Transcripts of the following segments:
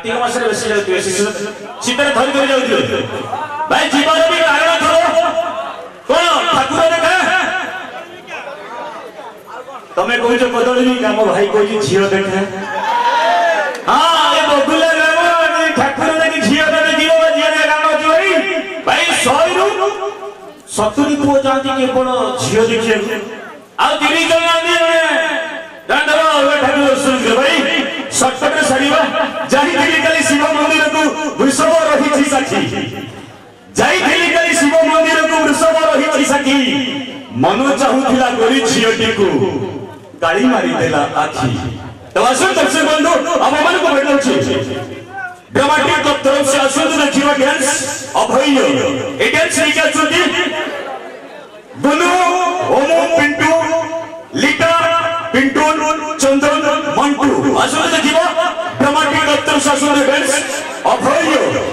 कार्तिक मास रे बेसी जाउथि शीतरे धरि धरि जाउथि भाई जीवन भी कारण थरो कोन ठाकुर देखा तमे कहू कदली काम भाई कहू झील देखे हाँ ये बगुला ग्राम ठाकुर देखी झील देखे जीव झील काम अच्छी भाई भाई 100 रु 70 पुओ जाती केवल झील देखिए आ 3 जन भाई सटपटे सड़ीवा जाई कली शिव मंदिर को वृषभ रही साक्षी जाई कली शिव मंदिर को वृषभ रही साक्षी मनु चाहूला गोरी झीटी को गाड़ी मारी देला आखि तो आसुन दर्शक बंधु अब मन को बैठो ड्रामाटिक क्लब तरफ से आसुन देखिवा डांस अभय ए डांस लेके आछुती बुनु ओमो पिंटू लिटा पिंटू चंदन मंटू आसुन देखिवा ड्रामाटिक क्लब तरफ से आसुन डांस अभय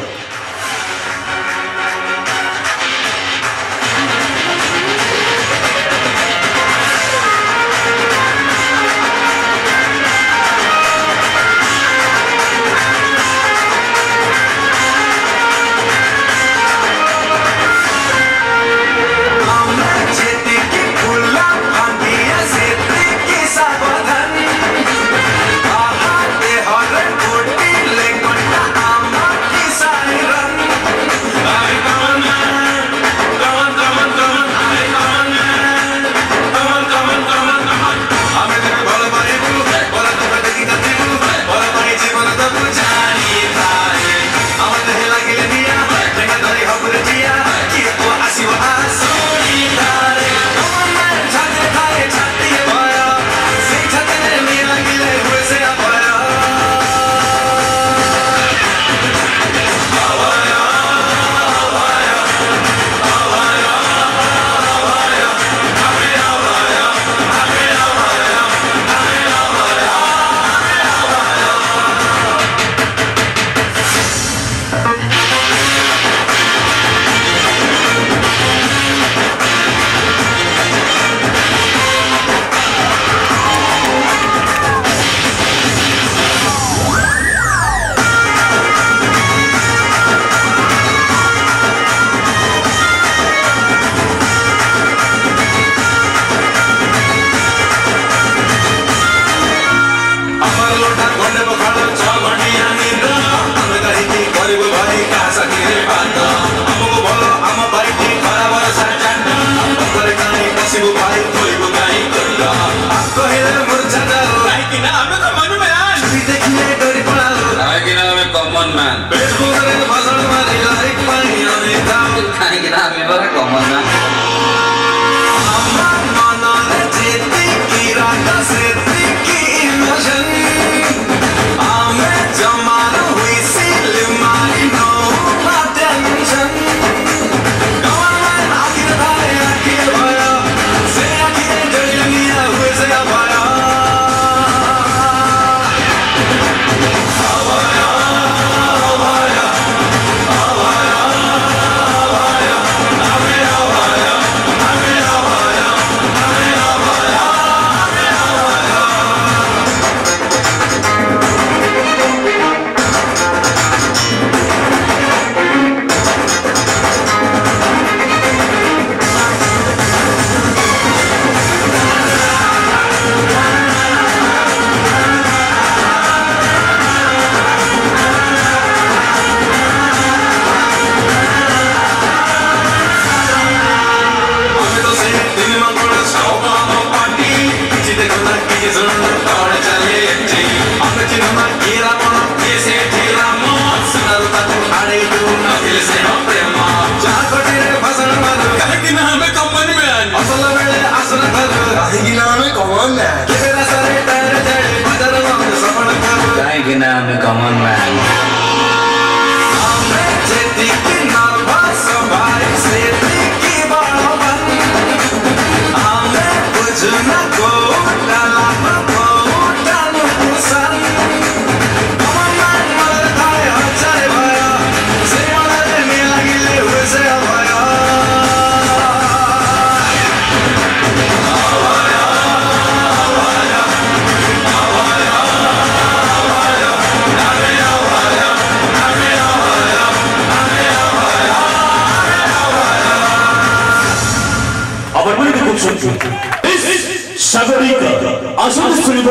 सागरिक आसुद सुनिब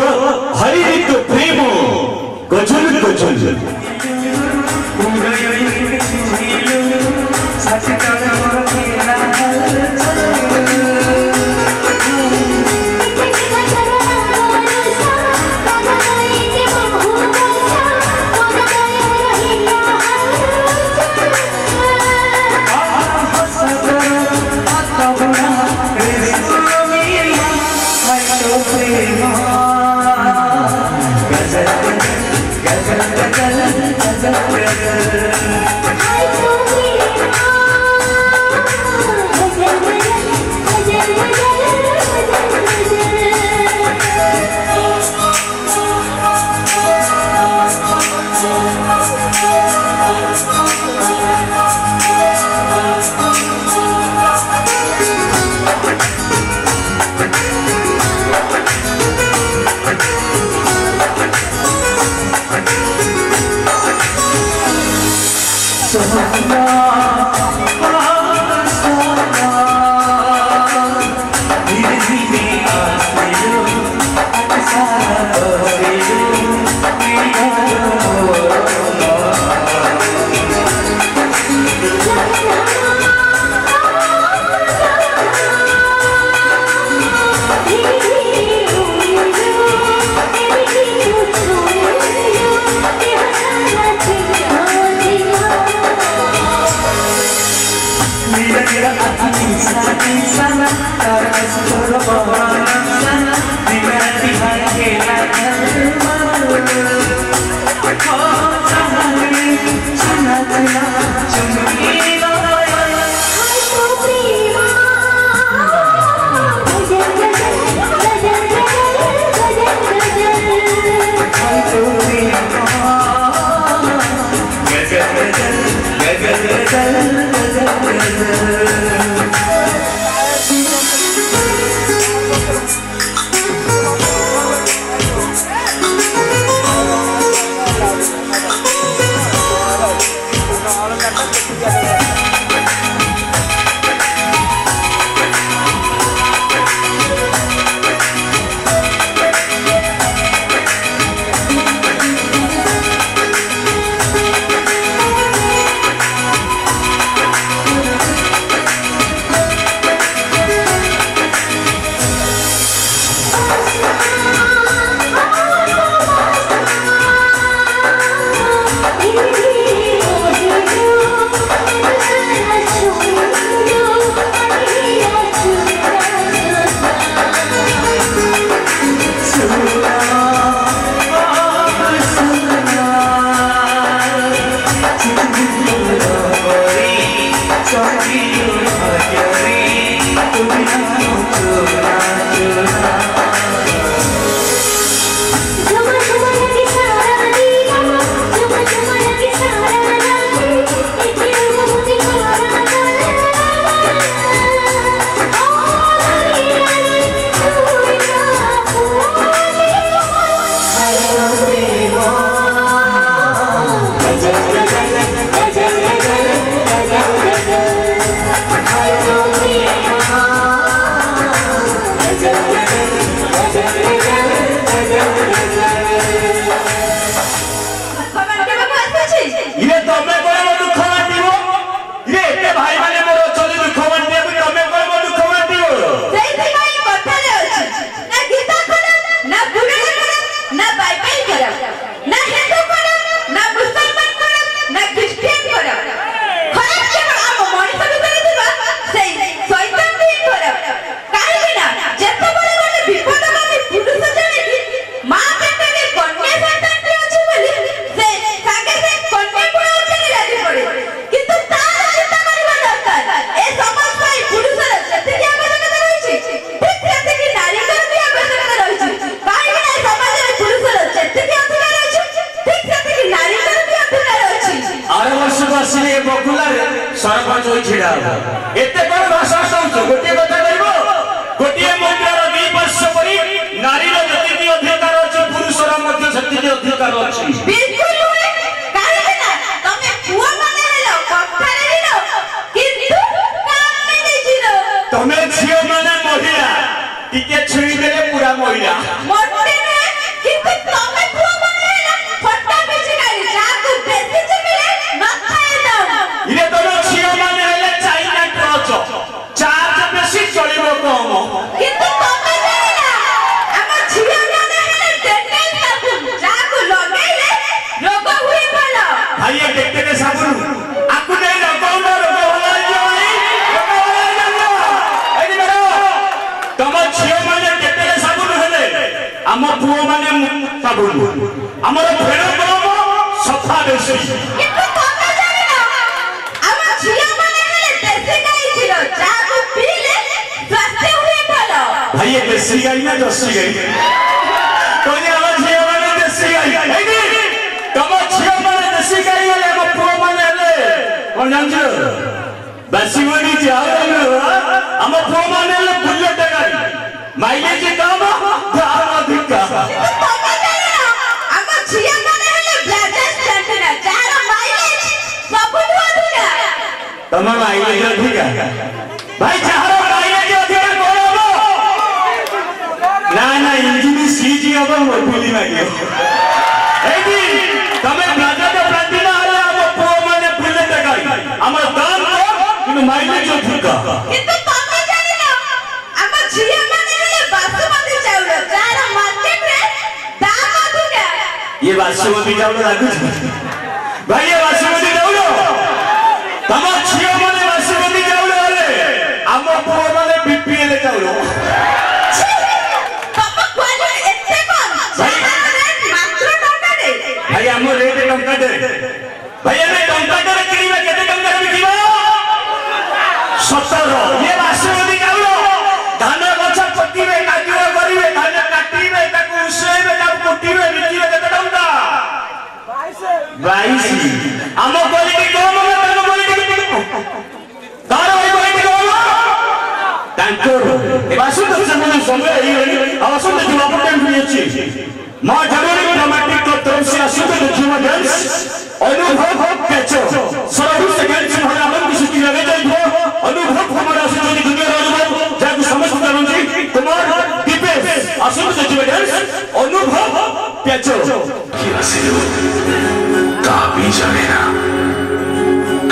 हरि ऋतु प्रेम गजल गजल सरपंच होई छिड़ा एते कोन भाषा दउछ गोटे कथा कहबो गोटे मुद्रार दी वर्ष परी नारी रो जति अधिकार अछि पुरुष रो मध्ये सेति अधिकार अछि बिल्कुल हुए काहे ना तमे पुआ माने हेलो कथारे हेलो किंतु काम में नहीं जिरो तमे छियो माने महिला टिके छुई देले पूरा महिला मोटे में किंतु तमे पुआ बने हेलो फटा पिचकारी जाकू बेसी से मिले न खाए दम इरे तो छियो माने हेले चाइना ट्रच चार्ज बेसी चलिबो कम किंतु तमे जाइला हम छिया माने हेले डेटल साबुन जाकू लगेले रोग हुई भलो भाई ये देखते साबुन आकु नहीं रोग होला जाई रोग होला जाई एनी बरो तम छियो माने देखते साबुन हेले हम पुओ माने साबुन हमर भेड़ कम सफा बेसी किंतु तमे जाइला हम छिया माने हेले देसी गाई छिलो जाकू पीले स्वास्थ्य हुई भलो भाई ये देसी गाई ना जर्सी गाई कोनी हमर छियो माने देसी गाई एनी तम छियो माने देसी गाई हेले हम पुओ माने हेले कोन जानछ बसी वनी जाओ हम पुओ माने हेले बुलेट गाड़ी माइलेज कम दाम अधिक तमे जाइला हम छिया माने हेले ब्लाजर स्टैंडना जारा माइलेज सबुठ अधिका तम माइलेज अधिक भाई चाहरो माइलेज अधिक कोन ना ना इंजिन सीजी अब मोबिली मागियो एदी तमे ब्लाजर ब्रांडिना आले हम पुओ माने बुलेट गाड़ी हमर दाम किनु माइलेज अधिक किंतु तमे जाइला हम छिया माने हेले बासमती चाउल जारा मार्केट रे दाम अधिका ये बासमती चाउल लागु भाई ये बासमती चाउल तम छियो माने बासमती चाउल हेले हम पुओ माने बीपीएल चाउल तम क्वालिटी एते कम जारा रेट मात्र टका रे भाई हम रेट टंका दे भाई हमें टंका दे किनिबा केते टंका रे बिकिबा 17 ये बासमती चाउल धान गछ पटिबे काटिबे करिवे धान काटिबे ताकू उसेबे ताकू कुटिबे बिकिबे केते टंका 22 हम क्वालिटी कम हो ताको क्वालिटी तार भाई क्वालिटी कम तांकर ए बासु तो समय एई आवासो देखिबा अपन टाइम फ्री अछि मां जनवरी ड्रामेटिक क्लब तरफ से आशुत देखिबा डांस अनुभव कैचो सरहु सेकेंड से भला हम किसी की लगे जाइबो अनुभव हमारा से जो दुनिया अनुभव जाकू समझ करंजी कुमार दीपेश आशुत देखिबा डांस अनुभव कैचो किरासिलो काबी जाने ना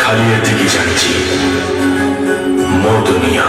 खाली एतिकी जानिची मो दुनिया